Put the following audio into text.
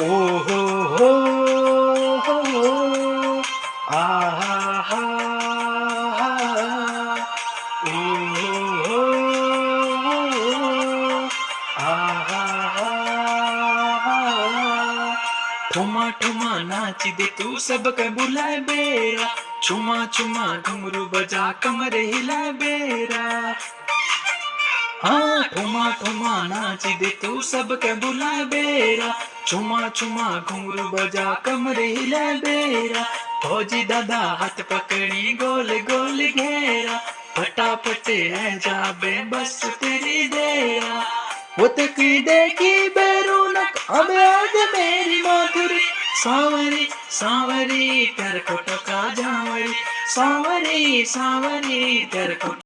ओ हो आ हा हा ओ हो आ हा ठुमा ठुमा नाच दे तू सबके बुलाए बेरा छुमा छुमा घुंघरू बजा कमर हिलाए बेरा हाँ ठुमा ठुमा नाच दे तू सबके बुलाए बेरा छुमा छुमा घुंघरू बजा कमर हिलाए बेरा फौजी दादा हाथ पकड़ी गोल गोल घेरा फटाफट है जाबे बस तेरी देरा वो तकी देखी बैरूनक अब आज मेरी माधुरी सावरी सावरी तेरे को टका जावरी सावरी सावरी तेरे को